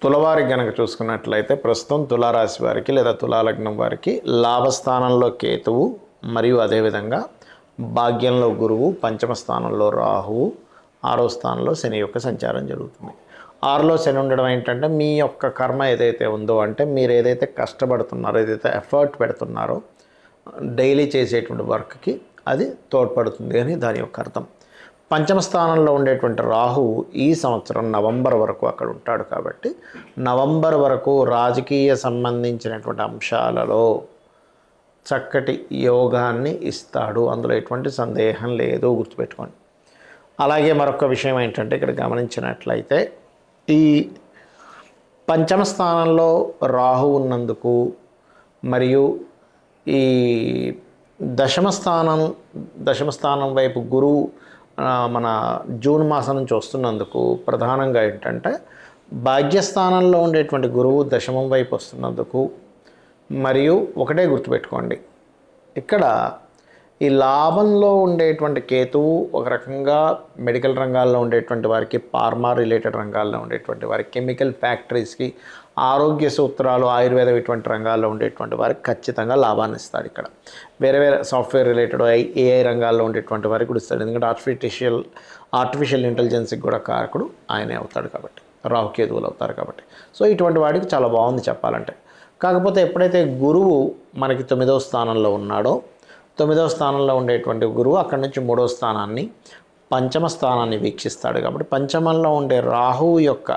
తులవారికి గనక చూసుకున్నట్లయితే ప్రస్తుతం తులారాశి వారికి లేదా తులాలగ్నం వారికి లాభస్థానంలో కేతువు మరియు అదేవిధంగా భాగ్యంలో గురువు, పంచమ స్థానంలో రాహువు, ఆరో స్థానంలో శని యొక్క సంచారం జరుగుతుంది. ఆరులో శని ఉండడం ఏంటంటే మీ యొక్క కర్మ ఏదైతే ఉందో, అంటే మీరు ఏదైతే కష్టపడుతున్నారో, ఏదైతే ఎఫర్ట్ పెడుతున్నారో డైలీ చేసేటువంటి వర్క్కి అది తోడ్పడుతుంది అని దాని యొక్క అర్థం. పంచమ స్థానంలో ఉండేటువంటి రాహువు ఈ సంవత్సరం నవంబర్ వరకు అక్కడ ఉంటాడు కాబట్టి నవంబర్ వరకు రాజకీయ సంబంధించినటువంటి అంశాలలో చక్కటి యోగాన్ని ఇస్తాడు, అందులో ఎటువంటి సందేహం లేదు, గుర్తుపెట్టుకోండి. అలాగే మరొక విషయం ఏంటంటే ఇక్కడ గమనించినట్లయితే ఈ పంచమ స్థానంలో రాహు ఉన్నందుకు మరియు ఈ దశమ స్థానం వైపు గురువు మన జూన్ మాసం నుంచి వస్తున్నందుకు ప్రధానంగా ఏంటంటే భాగ్యస్థానంలో ఉండేటువంటి గురువు దశమం వైపు వస్తున్నందుకు, మరియు ఒకటే గుర్తుపెట్టుకోండి, ఇక్కడ ఈ లాభంలో ఉండేటువంటి కేతువు ఒక రకంగా మెడికల్ రంగాల్లో ఉండేటువంటి వారికి, ఫార్మా రిలేటెడ్ రంగాల్లో ఉండేటువంటి వారికి, కెమికల్ ఫ్యాక్టరీస్కి, ఆరోగ్య సూత్రాలు, ఆయుర్వేదం ఇటువంటి రంగాల్లో ఉండేటువంటి వారికి ఖచ్చితంగా లాభాన్ని ఇస్తాడు. ఇక్కడ వేరే వేరే సాఫ్ట్వేర్ రిలేటెడ్ ఏఐ రంగాల్లో ఉండేటువంటి వారికి కూడా ఇస్తాడు. ఎందుకంటే ఆర్టిఫిషియల్ ఇంటెలిజెన్స్కి కూడా కారకుడు ఆయనే అవుతాడు కాబట్టి, రాహుకేతువులు అవుతారు కాబట్టి. సో ఇటువంటి వాడికి చాలా బాగుంది చెప్పాలంటే. కాకపోతే ఎప్పుడైతే గురువు మనకి 9వ స్థానంలో ఉన్నాడో, 9వ స్థానంలో ఉండేటువంటి గురువు అక్కడి నుంచి 3వ స్థానాన్ని, పంచమ స్థానాన్ని వీక్షిస్తాడు కాబట్టి పంచమంలో ఉండే రాహువు యొక్క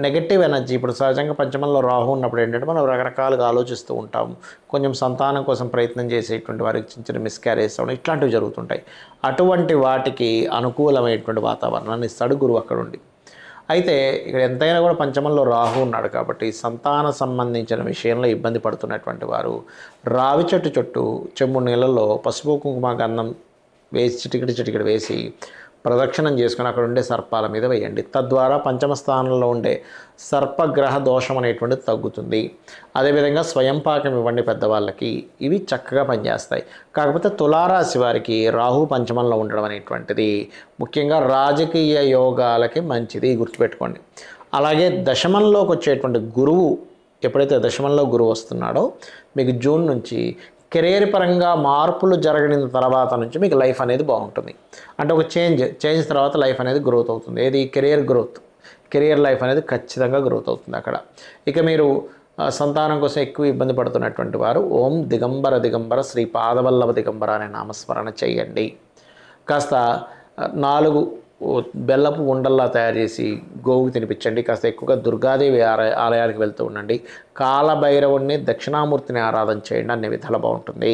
నెగటివ్ ఎనర్జీ, ఇప్పుడు సహజంగా పంచమంలో రాహు ఉన్నప్పుడు ఏంటంటే మనం రకరకాలుగా ఆలోచిస్తూ ఉంటాము, కొంచెం సంతానం కోసం ప్రయత్నం చేసేటువంటి వారికి చిన్న చిన్న మిస్క్యారేజ్ అవ్వడం ఇట్లాంటివి జరుగుతుంటాయి. అటువంటి వాటికి అనుకూలమైనటువంటి వాతావరణాన్ని ఇస్తాడు గురువు అక్కడ ఉండి. అయితే ఇక్కడ ఎంతైనా కూడా పంచమంలో రాహు ఉన్నాడు కాబట్టి సంతాన సంబంధించిన విషయంలో ఇబ్బంది పడుతున్నటువంటి వారు రావి చెట్టు చుట్టూ చెంబు నీళ్ళల్లో పసుపు కుంకుమ గంధం వేసి చిటికెడు వేసి ప్రదక్షిణం చేసుకుని అక్కడ ఉండే సర్పాల మీద వేయండి. తద్వారా పంచమ స్థానంలో ఉండే సర్పగ్రహ దోషం అనేటువంటిది తగ్గుతుంది. అదేవిధంగా స్వయం పాకం ఇవ్వండి పెద్దవాళ్ళకి, ఇవి చక్కగా పనిచేస్తాయి. కాకపోతే తులారాశి వారికి రాహు పంచమంలో ఉండడం అనేటువంటిది ముఖ్యంగా రాజకీయ యోగాలకి మంచిది, గుర్తుపెట్టుకోండి. అలాగే దశమంలోకి వచ్చేటువంటి గురువు, ఎప్పుడైతే దశమంలో గురువు వస్తున్నాడో మీకు జూన్ నుంచి కెరీర్ పరంగా మార్పులు జరగని తర్వాత నుంచి మీకు లైఫ్ అనేది బాగుంటుంది. అంటే ఒక చేంజ్ తర్వాత లైఫ్ అనేది గ్రోత్ అవుతుంది. ఏది కెరియర్ లైఫ్ అనేది ఖచ్చితంగా గ్రోత్ అవుతుంది అక్కడ. ఇక మీరు సంతానం కోసం ఎక్కువ ఇబ్బంది పడుతున్నటువంటి వారు ఓం దిగంబర శ్రీ పాదవల్లభ దిగంబర అనే నామస్మరణ చేయండి. కాస్త 4 బెల్లపు ఉండల్లా తయారు చేసి గోవుకు తినిపించండి. కాస్త ఎక్కువగా దుర్గాదేవి ఆలయానికి వెళ్తూ ఉండండి. కాలభైరవుణ్ణి, దక్షిణామూర్తిని ఆరాధన చేయండి, అన్ని విధాలు బాగుంటుంది.